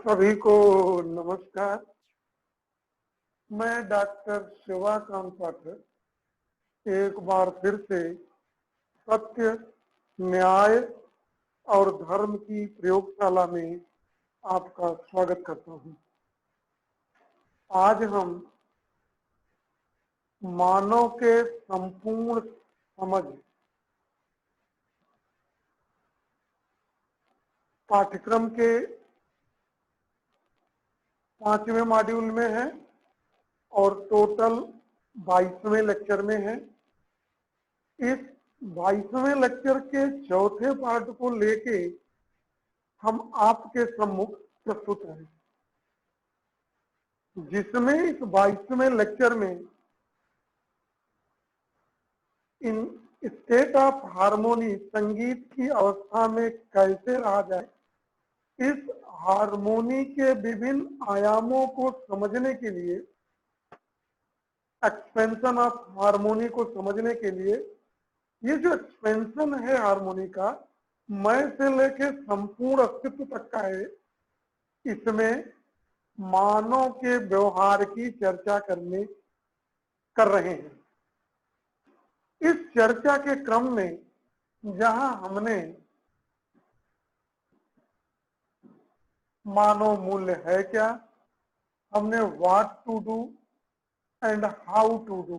सभी को नमस्कार। मैं डॉक्टर शिवाकांत पाठक एक बार फिर से सत्य, न्याय और धर्म की प्रयोगशाला में आपका स्वागत करता हूं। आज हम मानव के संपूर्ण समझ पाठ्यक्रम के 5वें मॉड्यूल में है और टोटल 22वें लेक्चर में है। इस 22वें लेक्चर के चौथे पार्ट को लेके हम आपके सम्मुख प्रस्तुत हैं, जिसमें इस 22वें लेक्चर में इन स्टेट ऑफ हार्मोनी संगीत की अवस्था में कैसे रहा जाए, इस हार्मोनी के विभिन्न आयामों को समझने के लिए, एक्सपेंशन ऑफ हार्मोनी को समझने के लिए, ये जो एक्सपेंशन है हार्मोनी का, मैं से लेके संपूर्ण अस्तित्व तक का है, इसमें मानव के व्यवहार की चर्चा कर रहे हैं। इस चर्चा के क्रम में जहां हमने मानव मूल्य है क्या, हमने what to do and how to do,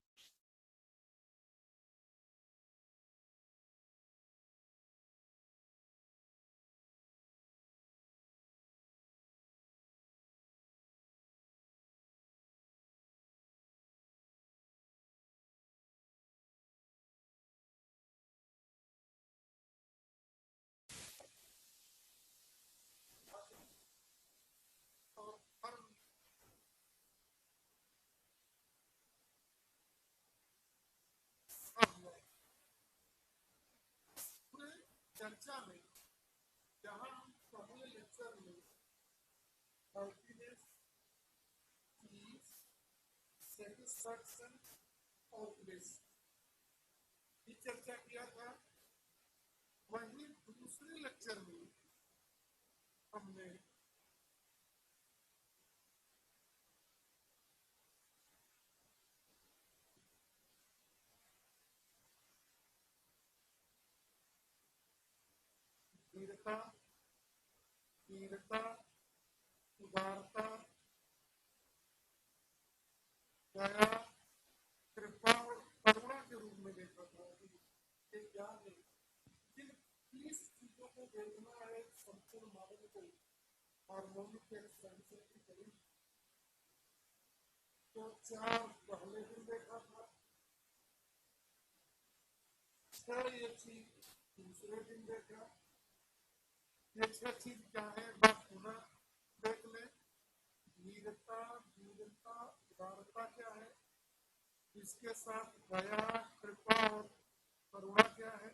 चर्चा में जहां हम पहले लेक्चर में हैप्पीनेस, पीस, सेटिस्फैक्शन और ब्लिस की चर्चा किया था, वहीं दूसरे लेक्चर में हमने वीरता, उदारता, दया, कृपा और करुणा के रूप में देखा था। ये क्या है? जिन 30 चीजों को देखना है संपूर्ण मानव को हार्मोनिक के एक्सपेंशन की करीब, तो 4 पहले दिन देखा था, 6 ये चीज दूसरे दिन देखा। ये 6 चीज क्या है, बात पुनः देख ले। वीरता, उदारता क्या है, इसके साथ दया, कृपा और करुणा क्या है।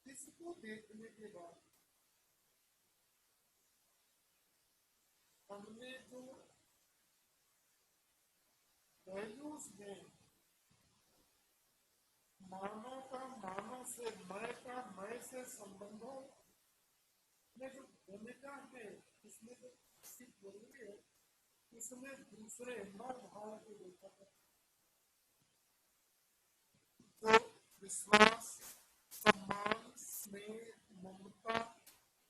इसको देखने के बाद हमने जो वैल्यूज में मानव का मानव से, मैं का मैं से संबंधों में जो भूमिका है, इसमें जो जरूरी है, इसमें दूसरे 9 भाव को देखा था। तो विश्वास, सम्मान, स्नेह, ममता,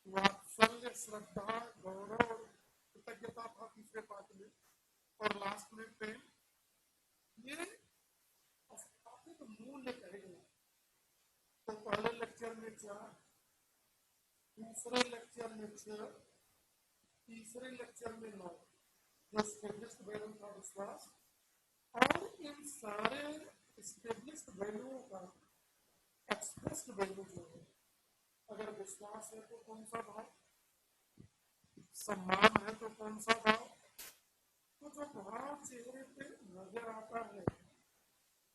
वात्सल्य, श्रद्धा, गौरव और कृतज्ञता था तीसरे पाठ में, और लास्ट में प्रेम। ये स्थापित मूल्य कहे गए। तो पहले लेक्चर में 4, दूसरे लेक्चर में 6, तीसरे लेक्चर में 9 जो स्टेब्लिश्ड वैल्यू का विश्वास, और इन सारे स्टेब्लिश्ड वैल्यूओं का एक्सप्रेस्ड वैल्यू जो है, अगर विश्वास है तो कौन सा भाव, सम्मान है तो कौन सा भाव, तो जो भाव चेहरे पे नजर आता है,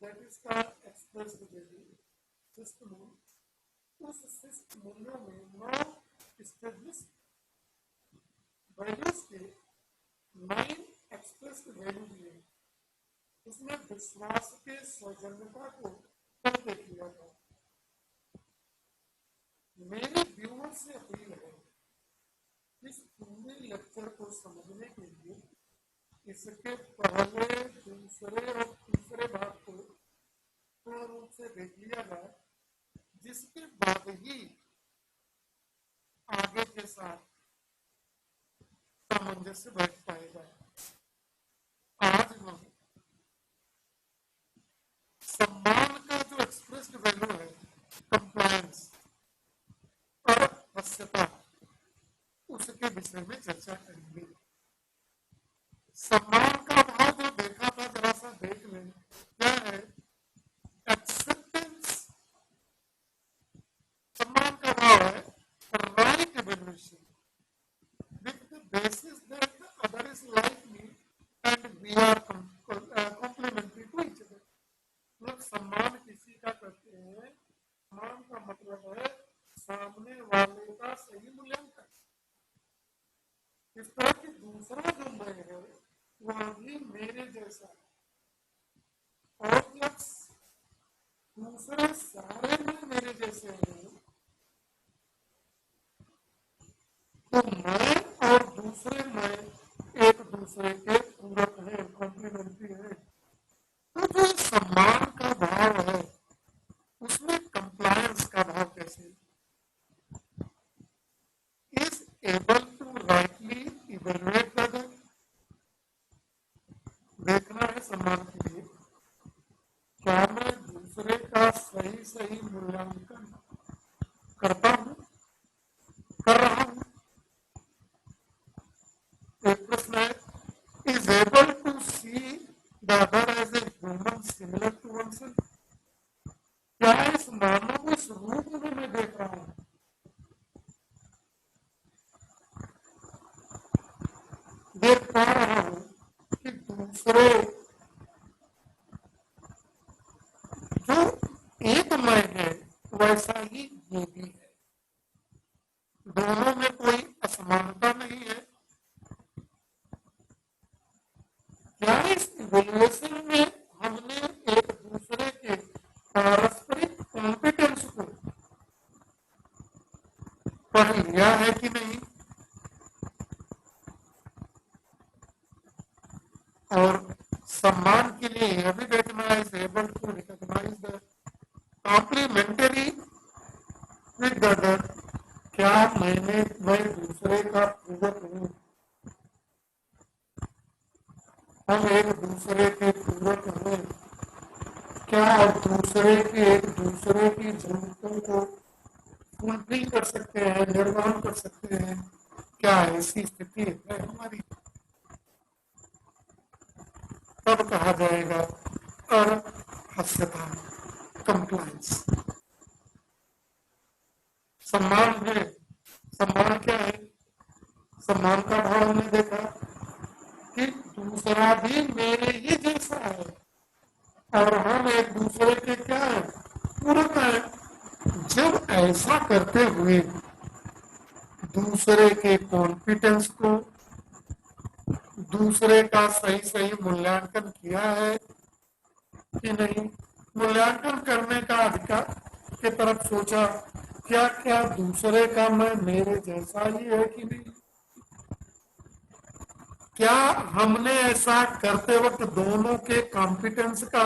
दैट इज का एक्सप्रेस्ड वैल्यू, शिष्ट मूल्य। उस शिष्ट मूल्यों में 9 स्टेब्लिश्ड वैल्यूज के 9 एक्सप्रेस्ड वैल्यू दिए। इसमें विश्वास के सौजन्यता को कर किया था। मेरे व्यूअर से अपील है, इस पूरे इसके पहले दूसरे और तीसरे भाग को पूर्ण रूप से देख लिया जाए, जिसके बाद ही आगे के साथ सामंजस्य बैठ पाएगा। आज हम सम्मान का जो एक्सप्रेस्ड वैल्यू है, कंप्लायंस और वश्यता, उसके विषय में चर्चा करेंगे। सम्मान का भाव जो देखा था, जरा सा देख लें, क्या है? एक्सेप्टेंस। सम्मान का भाव है right evaluation with the basis that the other is like me and we are complementary to each other. मतलब सम्मान किसी का करते हैं, सम्मान का मतलब है सामने वाले का सही मूल्यांकन। इस तरह की दूसरा जो मैं है वह भी मेरे जैसा, और जब दूसरे सारे में मेरे जैसे हैं तो मैं और दूसरे मैं एक दूसरे के पूरक हैं, कॉम्प्लीमेंट्री हैं। तो जो सम्मान का भाव है उसमें कंप्लायंस का भाव कैसे? Is able to rightly evaluate the other. देखना है सम्मान के लिए, क्या मैं दूसरे का सही सही मूल्यांकन करता हूं, कर रहा हूं? एक प्रश्न है, is able to see the other as a human similar to oneself. क्या इस मानव को इस रूप में मैं देख रहा हूं? देख पा रहा हूं कि दूसरे जो एक मैं है वैसा ही ये भी है, दोनों में कोई असमानता नहीं है। क्या इस इवैल्यूएशन में हमने एक दूसरे के पारस्परिक कॉम्पिटेंस को पढ़ लिया है कि नहीं? और सम्मान के लिए यह भी देखना है, is able to recognise the complementary with the other. क्या मैं दूसरे का पूरक हूं, हम एक दूसरे के पूरक हैं? क्या दूसरे के एक दूसरे की जरूरतों को फुलफिल कर सकते हैं, निर्वहन कर सकते हैं? क्या ऐसी स्थिति है हमारी? तब कहा जाएगा और हस्यता, कंप्लायंस। सम्मान है, सम्मान क्या है? सम्मान का भाव हमने देखा कि दूसरा भी मेरे ही जैसा है और हम एक दूसरे के क्या है, पूरक है। जब ऐसा करते हुए दूसरे के कॉन्फिडेंस को, दूसरे का सही सही मूल्यांकन किया है कि नहीं, मूल्यांकन करने का अधिकार की तरफ सोचा, क्या क्या दूसरे का मैं मेरे जैसा ही है कि नहीं? क्या हमने ऐसा करते वक्त दोनों के कॉम्पिटेंस का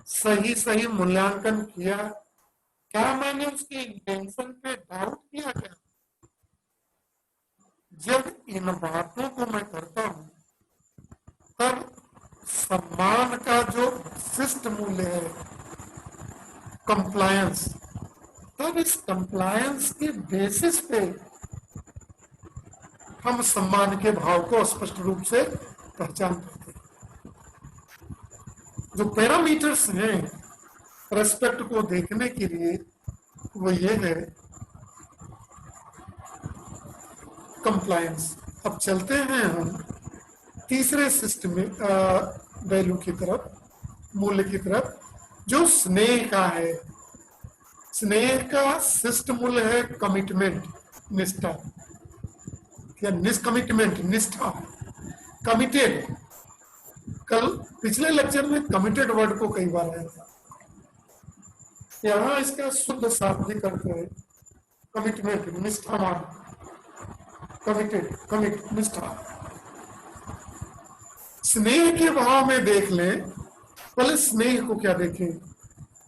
सही सही मूल्यांकन किया? क्या मैंने उसके इंटेंशन पे डाउट किया? क्या जब इन बातों को मैं करता हूं तब सम्मान का जो शिष्ट मूल्य है, कंप्लायंस, तब इस कंप्लायंस के बेसिस पे हम सम्मान के भाव को स्पष्ट रूप से पहचान करते हैं। जो पैरामीटर्स हैं रेस्पेक्ट को देखने के लिए वो ये है कंप्लायंस। अब चलते हैं हम तीसरे सिस्टम में वैल्यू की तरफ, मूल्य की तरफ, जो स्नेह का है। स्नेह का शिष्ट मूल्य है कमिटमेंट, निष्ठा, या निष्कमिटमेंट, निष्ठा, कमिटेड। कल पिछले लेक्चर में कमिटेड वर्ड को कई बार आया था, यहाँ इसका शुद्ध शाब्दिक अर्थ है कमिटमेंट, निष्ठावान, कमिटेड, कमिट, निष्ठा। स्नेह के भाव में देख लें, पहले स्नेह को क्या देखें।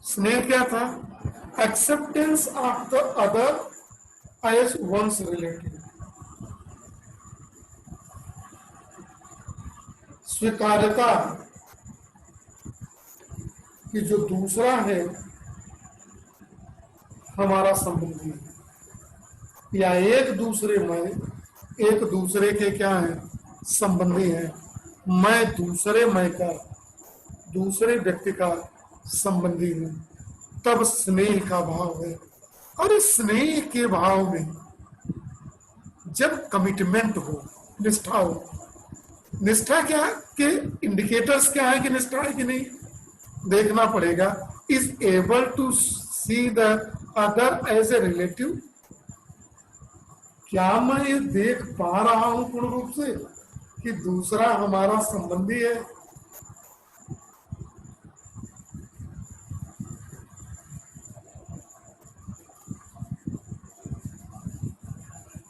स्नेह क्या था? Acceptance of the other as one's relative, स्वीकार्यता कि जो दूसरा है हमारा संबंधी है, या एक दूसरे के क्या है? संबंधी है। मैं दूसरे व्यक्ति का संबंधी हूं, तब स्नेह का भाव है। और इस स्नेह के भाव में जब कमिटमेंट हो, निष्ठा हो, निष्ठा क्या के इंडिकेटर्स क्या है कि निष्ठा है कि नहीं, देखना पड़ेगा। Is able to see the other as a relative, क्या मैं ये देख पा रहा हूं पूर्ण रूप से कि दूसरा हमारा संबंधी है?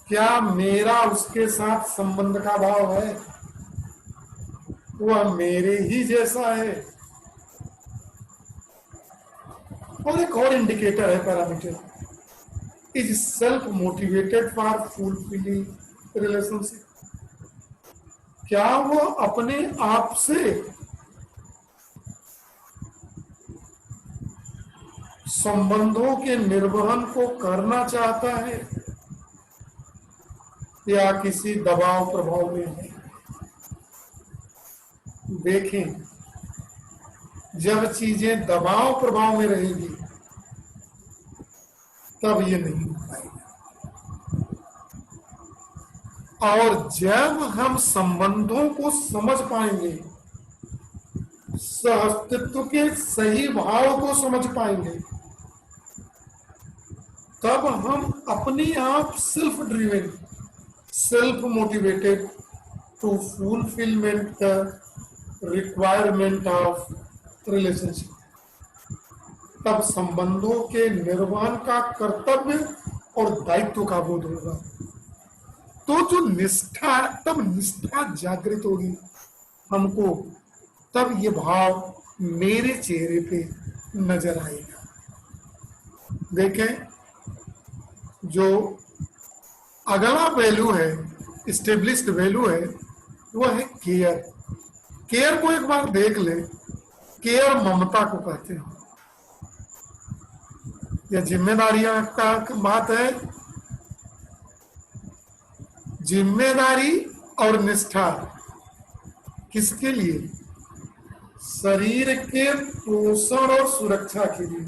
क्या मेरा उसके साथ संबंध का भाव है? वह मेरे ही जैसा है? और एक और इंडिकेटर है, parameter, is self motivated for fulfilling relationship, क्या वो अपने आप से संबंधों के निर्वहन को करना चाहता है या किसी दबाव प्रभाव में है? देखें, जब चीजें दबाव प्रभाव में रहेगी तब ये नहीं हो पाएगा। और जब हम संबंधों को समझ पाएंगे, सहअस्तित्व के सही भाव को समझ पाएंगे, तब हम अपने आप self driven, self motivated to fulfilment the requirement of relationship, तब संबंधों के निर्वहन का कर्तव्य और दायित्व का बोध होगा। तो जो निष्ठा, तब निष्ठा जागृत होगी हमको, तब ये भाव मेरे चेहरे पे नजर आएगा। देखें, जो अगला वैल्यू है, इस्टेब्लिश्ड वैल्यू है, वह है केयर। केयर को एक बार देख ले। केयर ममता को कहते हैं, या जिम्मेदारियां का बात है। जिम्मेदारी और निष्ठा किसके लिए? शरीर के पोषण और सुरक्षा के लिए।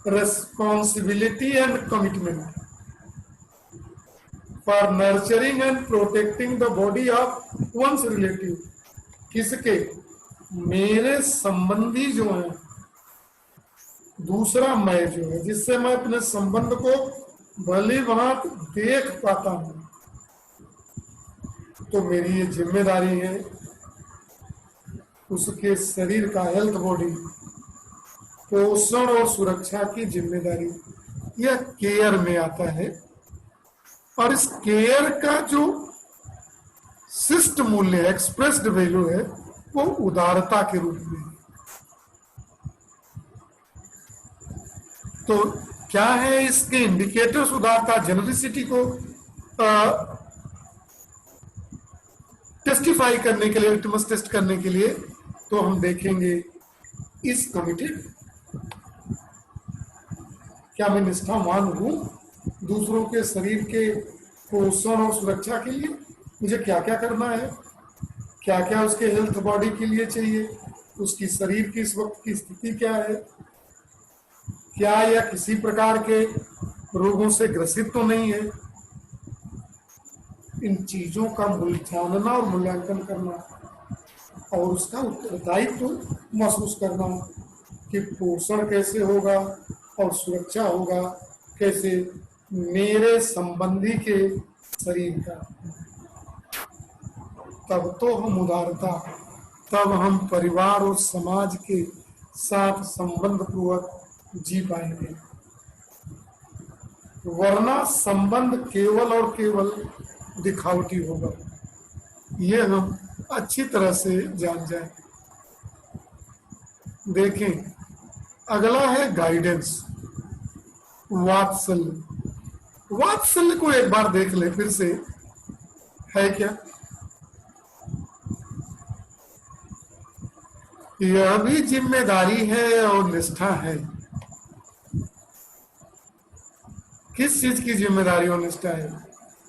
Responsibility and commitment for nurturing and protecting the body of one's relative, किसके? मेरे संबंधी जो है, दूसरा मैं जो है, जिससे मैं अपने संबंध को भली भांति देख पाता हूं, तो मेरी ये जिम्मेदारी है उसके शरीर का, हेल्थ बॉडी, पोषण और सुरक्षा की जिम्मेदारी, यह केयर में आता है। और इस केयर का जो शिष्ट मूल्य, एक्सप्रेस्ड वैल्यू है, वो उदारता के रूप में है। तो क्या है इसके इंडिकेटर्स? उदारता, जेनरसिटी को टेस्टिफाई करने के लिए, लिटमस टेस्ट करने के लिए, तो हम देखेंगे इस कमिटेड, क्या मैं निष्ठावान हूं दूसरों के शरीर के पोषण और सुरक्षा के लिए? मुझे क्या क्या करना है, क्या क्या उसके हेल्थ बॉडी के लिए चाहिए, उसकी शरीर की इस वक्त की स्थिति क्या है, क्या या किसी प्रकार के रोगों से ग्रसित तो नहीं है। इन चीजों का जानना और मूल्यांकन करना और उसका उत्तरदायित्व महसूस करना कि पोषण कैसे होगा और सुरक्षा होगा कैसे मेरे संबंधी के शरीर का, तब तो हम उदारता, तब हम परिवार और समाज के साथ संबंध पूर्वक जी पाएंगे। वरना संबंध केवल और केवल दिखावटी होगा। ये हम अच्छी तरह से जान जाए। देखें, अगला है गाइडेंस, वात्सल्य। वात्सल्य को एक बार देख ले फिर से, है क्या? यह भी जिम्मेदारी है और निष्ठा है। किस चीज की जिम्मेदारी और निष्ठा है?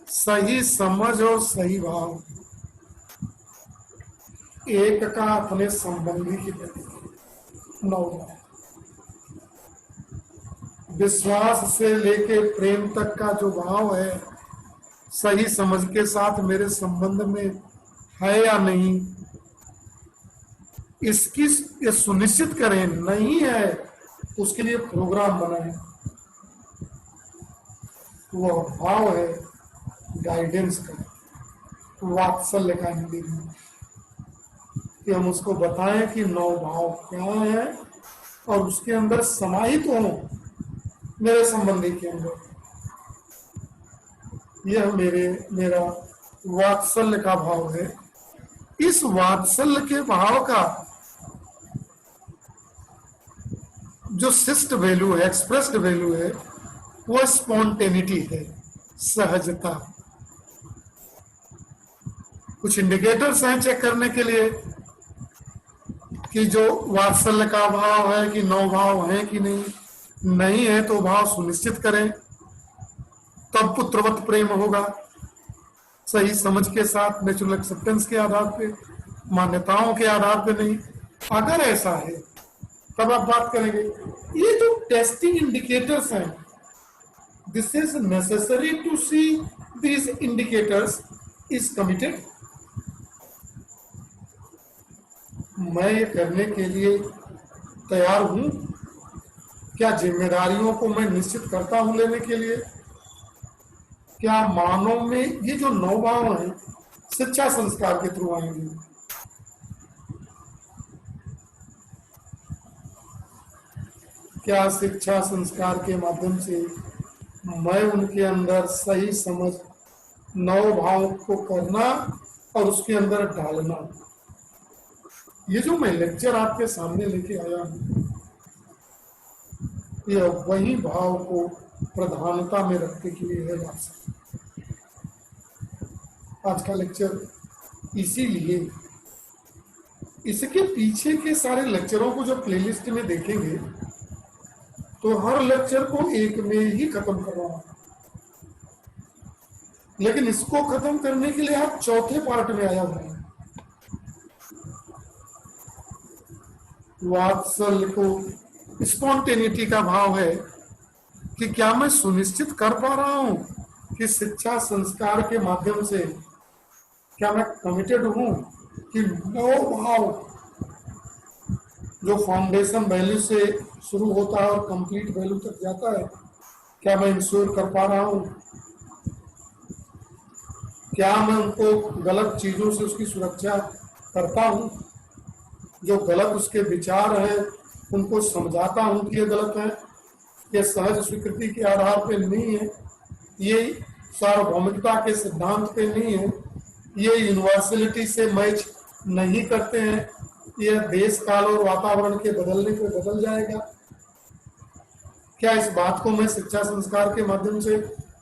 सही समझ और सही भाव, एक का अपने संबंधी के प्रति 9, विश्वास से लेके प्रेम तक का जो भाव है, सही समझ के साथ मेरे संबंध में है या नहीं, इसकी ये सुनिश्चित करें। नहीं है, उसके लिए प्रोग्राम बनाएं। वह भाव है गाइडेंस का, वात्सल्य का हिंदी में, कि हम उसको बताएं कि 9 भाव क्या है और उसके अंदर समाहित हो मेरे संबंधी के अंदर। यह मेरा वात्सल्य का भाव है। इस वात्सल्य के भाव का जो शिष्ट वैल्यू है, एक्सप्रेस्ड वैल्यू है, वो स्पॉन्टेनिटी है, सहजता। कुछ इंडिकेटर्स हैं चेक करने के लिए कि जो वात्सल्य का भाव है कि 9 भाव है कि नहीं है, तो भाव सुनिश्चित करें, तब पुत्रवत प्रेम होगा। सही समझ के साथ, नेचुरल एक्सेप्टेंस के आधार पे, मान्यताओं के आधार पे नहीं। अगर ऐसा है तब आप बात करेंगे। ये जो टेस्टिंग इंडिकेटर्स हैं, this is necessary to see these indicators is committed. मैं ये करने के लिए तैयार हूं, क्या जिम्मेदारियों को मैं निश्चित करता हूं लेने के लिए? क्या मानव में ये जो 9 भाव हैं शिक्षा संस्कार के थ्रू आएंगे? क्या शिक्षा संस्कार के माध्यम से मैं उनके अंदर सही समझ 9 भाव को करना और उसके अंदर डालना? ये जो मैं लेक्चर आपके सामने लेके आया हूं, यह वही भाव को प्रधानता में रखने के लिए है। आज का लेक्चर इसीलिए, इसके पीछे के सारे लेक्चरों को जो प्लेलिस्ट में देखेंगे तो हर लेक्चर को एक में ही खत्म कर रहा हूं, लेकिन इसको खत्म करने के लिए आप चौथे पार्ट में आया हुआ है। वात्सल्य को स्पॉन्टेनिटी का भाव है कि क्या मैं सुनिश्चित कर पा रहा हूं कि शिक्षा संस्कार के माध्यम से क्या मैं कमिटेड हूं कि 9 भाव जो फाउंडेशन वैल्यू से शुरू होता है और कंप्लीट वैल्यू तक जाता है, क्या मैं इंश्योर कर पा रहा हूं? क्या मैं उनको गलत चीजों से उसकी सुरक्षा करता हूं? जो गलत उसके विचार है उनको समझाता हूं कि ये गलत है, ये सहज स्वीकृति के आधार पे नहीं है, ये सार्वभौमिकता के सिद्धांत पे नहीं है, ये यूनिवर्सलिटी से मैच नहीं करते हैं, यह देश काल और वातावरण के बदलने पे बदल जाएगा। क्या इस बात को मैं शिक्षा संस्कार के माध्यम से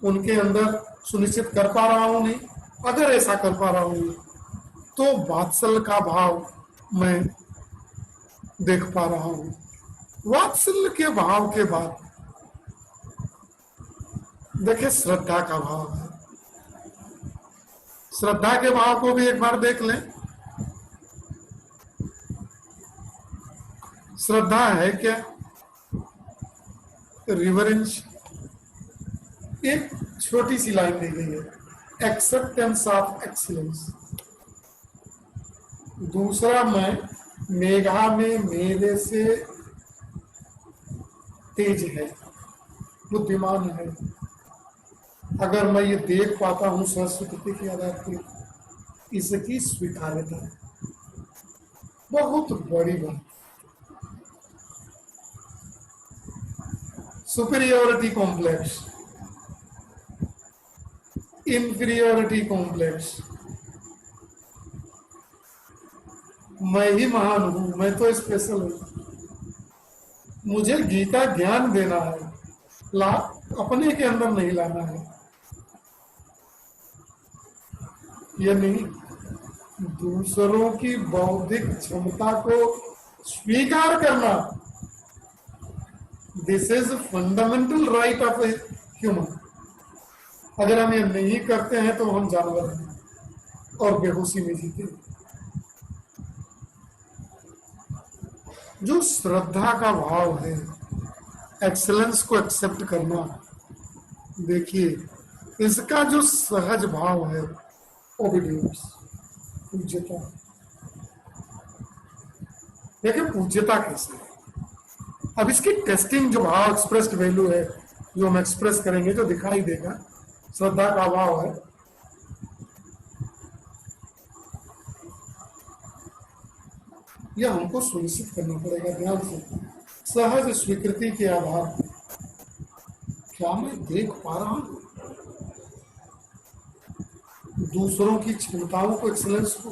उनके अंदर सुनिश्चित कर पा रहा हूं? नहीं। अगर ऐसा कर पा रहा हूं तो वात्सल्य का भाव मैं देख पा रहा हूं। वात्सल्य के भाव के बाद देखिए श्रद्धा का भाव है। श्रद्धा के भाव को भी एक बार देख लें। श्रद्धा है क्या? रिवरेंस। एक छोटी सी लाइन दी गई है, एक्सेप्टेंस ऑफ एक्सीलेंस। दूसरा, मैं मेघा में मेरे से तेज है, बुद्धिमान है। अगर मैं ये देख पाता हूं संस्कृति के आधार पर, इसकी स्वीकार्यता बहुत बड़ी बात। सुपीरियोरिटी कॉम्प्लेक्स, इंफीरियोरिटी कॉम्प्लेक्स, मैं ही महान हूं, मैं तो स्पेशल हूं, मुझे गीता ज्ञान देना है, ला अपने के अंदर नहीं लाना है। ये नहीं, दूसरों की बौद्धिक क्षमता को स्वीकार करना, this is fundamental right of a human. अगर हम ये नहीं करते हैं तो हम जानवर हैं और बेहोशी में जीते हैं। जो श्रद्धा का भाव है, एक्सेलेंस को एक्सेप्ट करना, देखिए इसका जो सहज भाव है, ओबीडियंस, पूज्यता। देखिए पूज्यता कैसे है, अब इसकी टेस्टिंग जो भाव एक्सप्रेस्ड वैल्यू है, जो हम एक्सप्रेस करेंगे जो दिखाई देगा, श्रद्धा का भाव है। यह हमको सुनिश्चित करना पड़ेगा ध्यान से, सहज स्वीकृति के आधार पर क्या मैं देख पा रहा हूं दूसरों की क्षमताओं को, एक्सेलेंस को,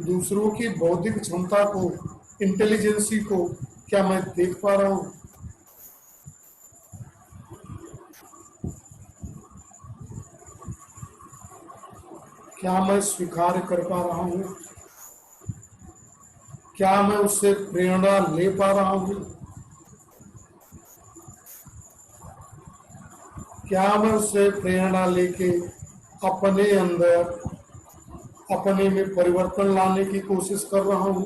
दूसरों की बौद्धिक क्षमता को, इंटेलिजेंसी को, क्या मैं देख पा रहा हूं? क्या मैं स्वीकार कर पा रहा हूं? क्या मैं उससे प्रेरणा ले पा रहा हूं? क्या मैं उससे प्रेरणा लेके अपने अंदर, अपने में परिवर्तन लाने की कोशिश कर रहा हूं?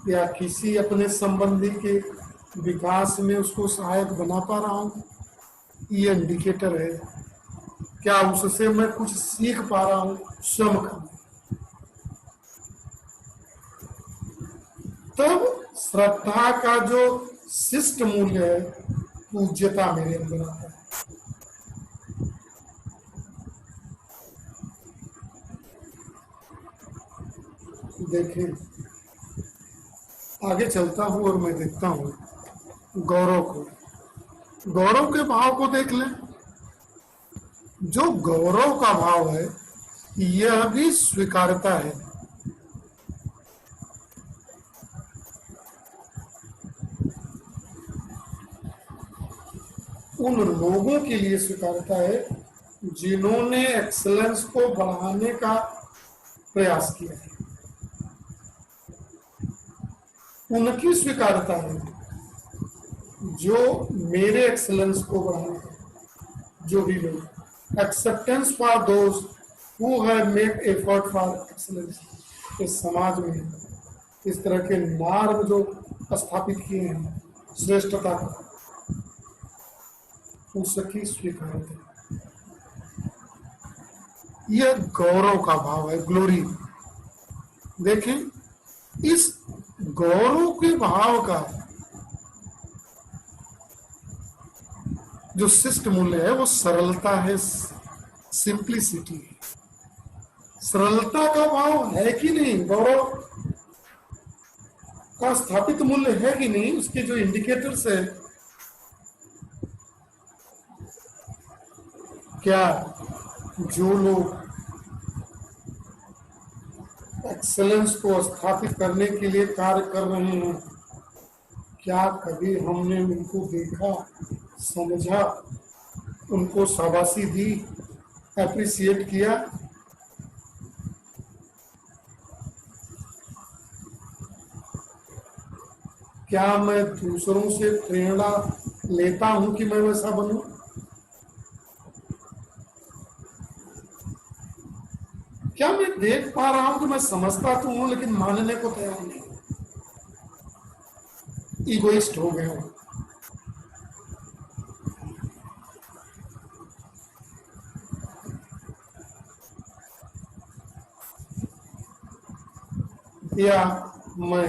या किसी अपने संबंधी के विकास में उसको सहायक बना पा रहा हूं? ये इंडिकेटर है। क्या उससे मैं कुछ सीख पा रहा हूं स्वयं का? तब श्रद्धा का जो शिष्ट मूल्य है, पूज्यता मेरे अंदर आता है। देखें, आगे चलता हूं और मैं देखता हूं गौरव को, गौरव के भाव को देख लें। जो गौरव का भाव है, यह भी स्वीकारता है। उन लोगों के लिए स्वीकारता है जिन्होंने एक्सेलेंस को बढ़ाने का प्रयास किया है, उनकी स्वीकारता है। जो मेरे एक्सेलेंस को बढ़ाने का, जो भी लोग, acceptance for those who have made effort for excellence. इस समाज में इस तरह के मार्ग जो स्थापित किए हैं श्रेष्ठता का, उसकी स्वीकार है। यह गौरव का भाव है, ग्लोरी। देखें, इस गौरव के भाव का जो शिष्ट मूल्य है वो सरलता है, सिंप्लिसिटी है। सरलता का भाव है कि नहीं, गौरव का स्थापित मूल्य है कि नहीं, उसके जो इंडिकेटर्स है, क्या जो लोग एक्सेलेंस को स्थापित करने के लिए कार्य कर रहे हैं, क्या कभी हमने उनको देखा, समझा, उनको शाबाशी दी, एप्रिसिएट किया? क्या मैं दूसरों से प्रेरणा लेता हूं कि मैं वैसा बनूं? क्या मैं देख पा रहा हूं कि मैं समझता तो हूं लेकिन मानने को तैयार नहीं, ईगोइस्ट हो गया हूं? या मैं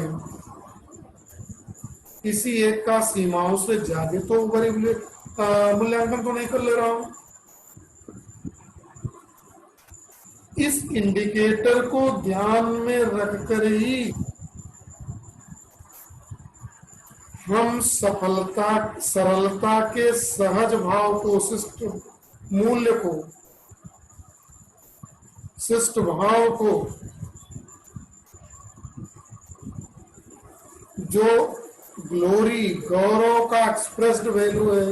किसी एक का सीमाओं से ज्यादा तो मूल्यांकन तो नहीं कर ले रहा हूं? इस इंडिकेटर को ध्यान में रखकर ही हम सफलता, सरलता के सहज भाव को, शिष्ट मूल्य को शिष्ट भाव को जो ग्लोरी गौरव का एक्सप्रेस्ड वैल्यू है,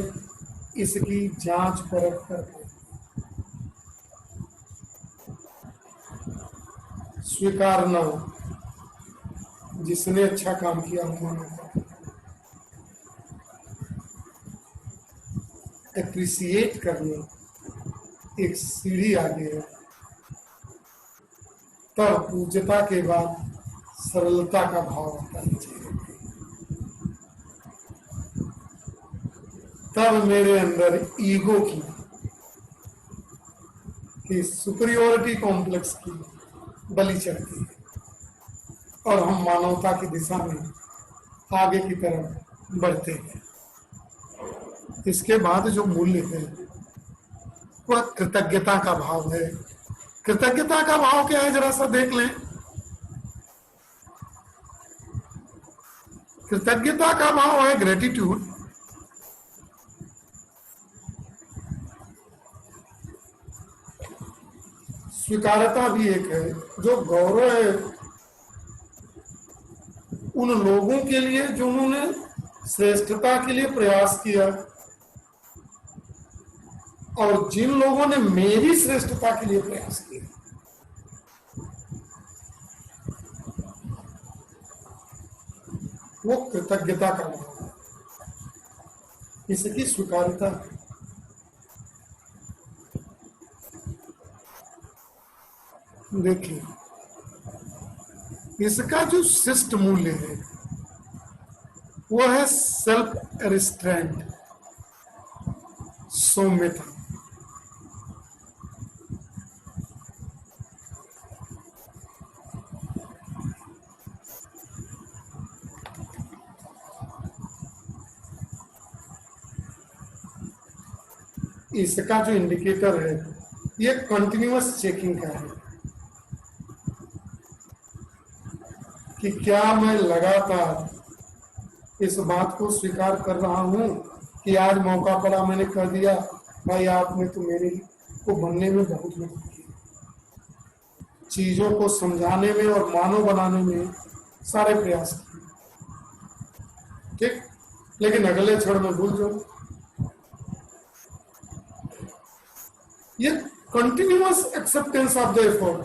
इसकी जांच परख करके स्वीकारना, जिसने अच्छा काम किया मानव एप्रिसिएट करना एक सीढ़ी आगे है। तब पूज्यता के बाद सरलता का भाव आता है। तब मेरे अंदर ईगो की सुपरियोरिटी कॉम्प्लेक्स की बलि चढ़ती है और हम मानवता की दिशा में आगे की तरफ बढ़ते हैं। इसके बाद जो मूल्य है वह कृतज्ञता का भाव है। कृतज्ञता का भाव क्या है, जरा सा देख लें। कृतज्ञता का भाव है ग्रेटिट्यूड। स्वीकारता भी एक है, जो गौरव है उन लोगों के लिए जो उन्होंने श्रेष्ठता के लिए प्रयास किया और जिन लोगों ने मेरी श्रेष्ठता के लिए प्रयास किया। वो कृतज्ञता का भाव है, इसकी स्वीकारता है। देखिए, इसका जो शिष्ट मूल्य है वो है सेल्फ रिस्ट्रेंट, सौम्यता। इसका जो इंडिकेटर है ये कंटिन्यूअस चेकिंग का है कि क्या मैं लगातार इस बात को स्वीकार कर रहा हूं कि आज मौका पड़ा मैंने कर दिया। भाई आपने तो मेरे को बनने में बहुत मदद की, चीजों को समझाने में और मानव बनाने में सारे प्रयास किए, ठीक, लेकिन अगले क्षण में भूल जाओ। ये continuous acceptance of the effort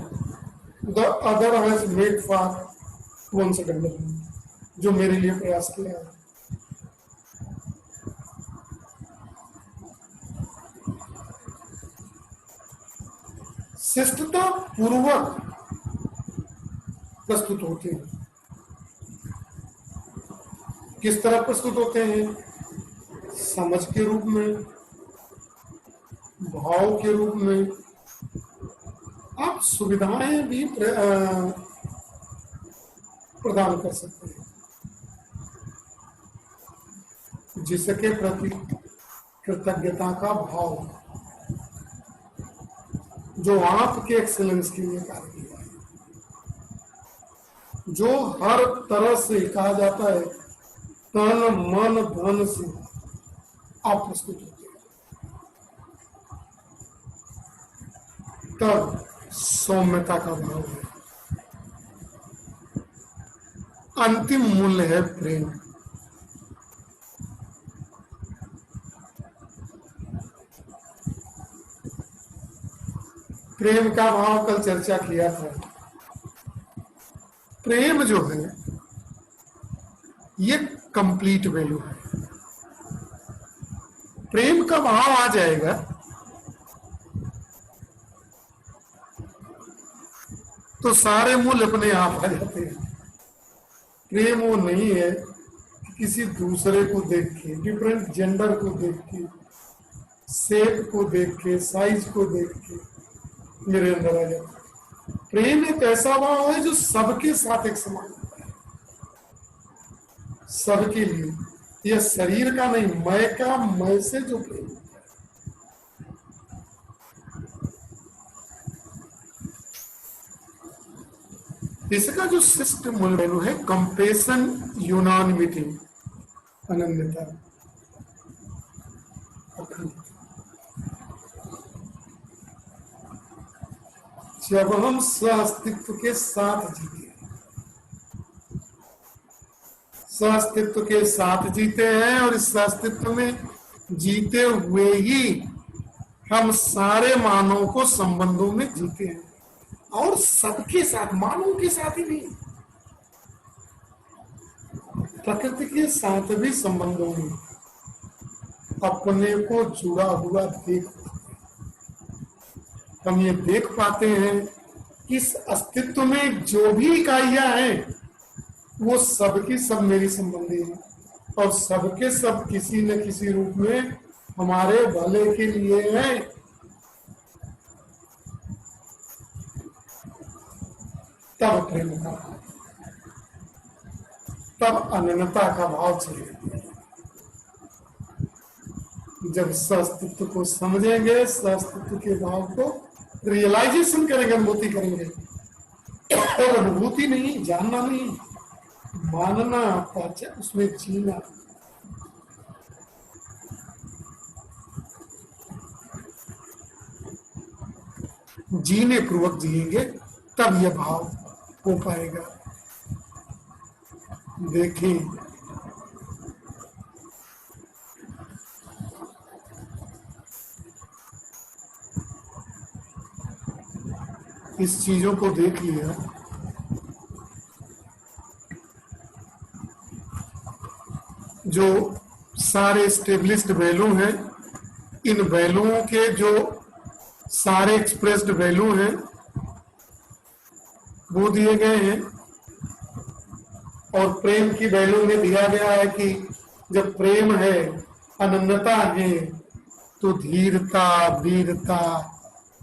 the other has made for one second, जो मेरे लिए प्रयास किया है। शिष्टता पूर्वक प्रस्तुत होते हैं। किस तरह प्रस्तुत होते हैं? समझ के रूप में, भाव के रूप में। आप सुविधाएं भी प्रदान कर सकते हैं जिसके प्रति कृतज्ञता का भाव, जो आपके एक्सेलेंस के लिए कार्य किया है, जो हर तरह से कहा जाता है तन मन धन से आप प्रस्तुत होते हैं। तब सौम्यता का भाव है। अंतिम मूल्य है प्रेम। प्रेम का भाव कल चर्चा किया था। प्रेम जो है ये कंप्लीट वैल्यू है। प्रेम का भाव आ जाएगा तो सारे मूल्य अपने आप आ जाते हैं। प्रेम वो नहीं है कि किसी दूसरे को देख के, डिफरेंट जेंडर को देख के, शेप को देख के, साइज को देख के मेरे अंदर आ जाता है। प्रेम एक ऐसा भाव है जो सबके साथ एक समान होता है, सबके लिए। यह शरीर का नहीं, मैं का, मैं से जो प्रेम होता है। इसका जो शिष्ट मूल्य है कंपेशन, यूनानिमिटी, अनन्यता, जब हम स्वास्तित्व के साथ जीते हैं, स्वास्तित्व के साथ जीते हैं और इस स्वास्तित्व में जीते हुए ही हम सारे मानव को संबंधों में जीते हैं, और सबके साथ, मानव के साथ ही नहीं, प्रकृति के साथ भी संबंधों में अपने को जुड़ा हुआ हम ये देख पाते हैं कि इस अस्तित्व में जो भी इकाइयां हैं वो सबकी सब मेरी संबंधी हैं, और सबके सब किसी न किसी रूप में हमारे भले के लिए हैं। तब प्रेम का, तब अनन्यता का भाव चाहिए। जब अस्तित्व को समझेंगे, अस्तित्व के भाव को रियलाइजेशन करेंगे, अनुभूति करेंगे, और अनुभूति नहीं, जानना नहीं, मानना, उसमें जीना। जीने पूर्वक जिएंगे तब यह भाव हो पाएगा। देखें, इस चीजों को देख लिया, जो सारे स्टेब्लिश्ड वैल्यू हैं, इन वैल्यूओं के जो सारे एक्सप्रेस्ड वैल्यू हैं वो दिए गए हैं, और प्रेम की वैल्यू में दिया गया है कि जब प्रेम है, अनन्यता है, तो धीरता, वीरता,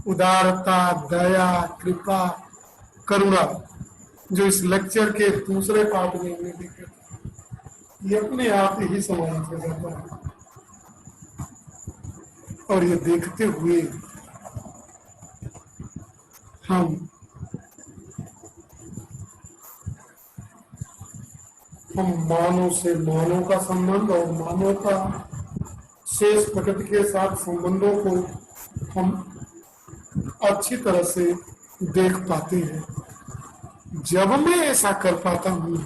उदारता, दया, कृपा, करुणा, जो इस लेक्चर के दूसरे पार्ट में हमने देखे, ये अपने आप ही समाहित हो जाता है। और ये देखते हुए हम मानव से मानव का संबंध और मानव का शेष प्रकृति के साथ संबंधों को हम अच्छी तरह से देख पाते हैं। जब मैं ऐसा कर पाता हूं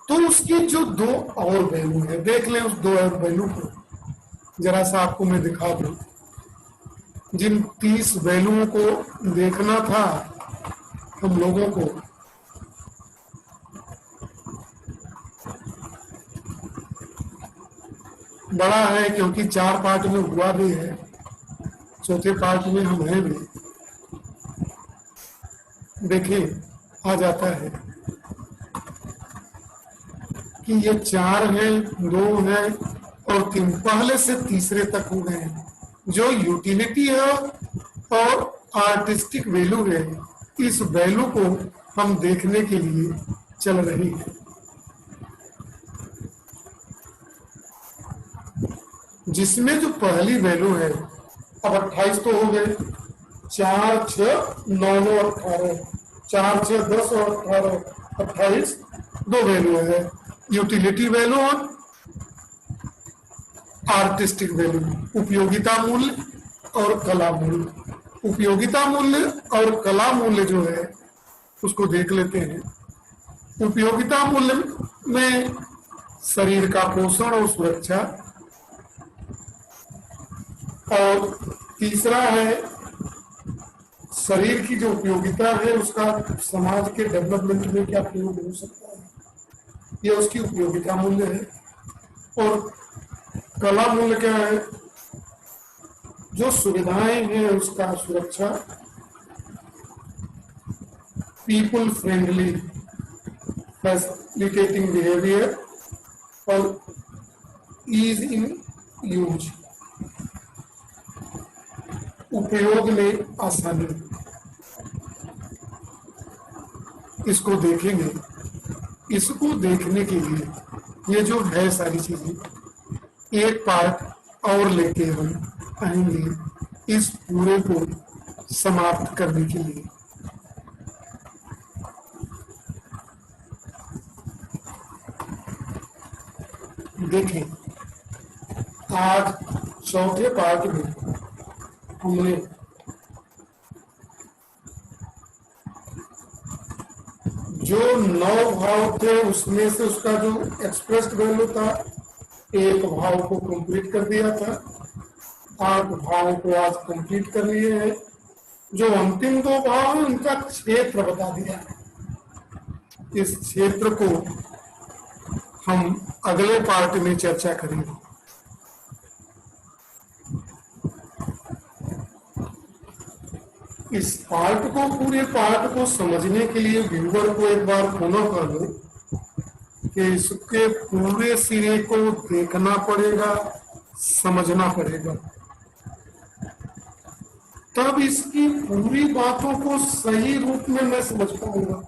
तो उसकी जो दो और वैल्यू है, देख लें उस दो और वैल्यू को, जरा सा आपको मैं दिखा दूं। जिन 30 वैल्यूओं को देखना था हम लोगों को, बड़ा है क्योंकि 4 पार्ट में हुआ भी है, चौथे पार्ट में हम हैं भी। देखिए, आ जाता है कि ये 4 हैं, 2 हैं और 3, पहले से तीसरे तक हो गए हैं। जो यूटिलिटी है और आर्टिस्टिक वैल्यू है, इस वैल्यू को हम देखने के लिए चल रही है। जिसमें जो पहली वैल्यू है, अब 28 तो हो गए, 4, 6, 9, 18, 4, 6, 10 और 18, 28, 2 वैल्यू है, यूटिलिटी वैल्यू और आर्टिस्टिक वैल्यू, उपयोगिता मूल्य और कला मूल्य। उपयोगिता मूल्य और कला मूल्य जो है उसको देख लेते हैं। उपयोगिता मूल्य में शरीर का पोषण और सुरक्षा, और तीसरा है शरीर की जो उपयोगिता है उसका समाज के डेवलपमेंट में क्या प्रयोग हो सकता है, यह उसकी उपयोगिता मूल्य है। और कला मूल्य क्या है, जो सुविधाएं हैं उसका सुरक्षा, पीपल फ्रेंडली फैसिलिटेटिंग बिहेवियर और ईज इन यूज, उपयोग में आसानी। इसको देखेंगे। इसको देखने के लिए ये जो है सारी चीजें एक पार्ट और लेके हम आएंगे इस पूरे को समाप्त करने के लिए। देखें, आज चौथे पार्ट में हमने 9 भाव थे उसमें से उसका जो एक्सप्रेस्ड वैल्यू था, एक भाव को कंप्लीट कर दिया था, 8 भाव को आज कंप्लीट कर लिए हैं। जो अंतिम 2 भाव है उनका क्षेत्र बता दिया। इस क्षेत्र को हम अगले पार्ट में चर्चा करेंगे। इस पार्ट को, पूरे पार्ट को समझने के लिए व्यूअर को एक बार पुनः कर लो कि इसके पूरे सिरे को देखना पड़ेगा, समझना पड़ेगा, तब इसकी पूरी बातों को सही रूप में मैं समझ पाऊंगा।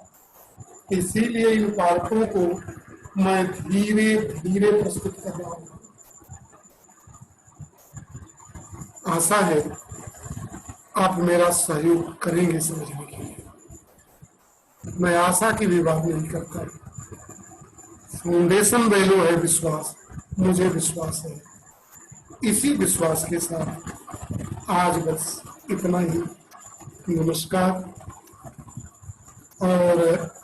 इसीलिए इन पार्टों को मैं धीरे धीरे प्रस्तुत कर रहा हूं। आशा है आप मेरा सहयोग करेंगे समझने के लिए। मैं आशा की भी बात नहीं करता। फाउंडेशन वैल्यू है विश्वास, मुझे विश्वास है। इसी विश्वास के साथ आज बस इतना ही। नमस्कार। और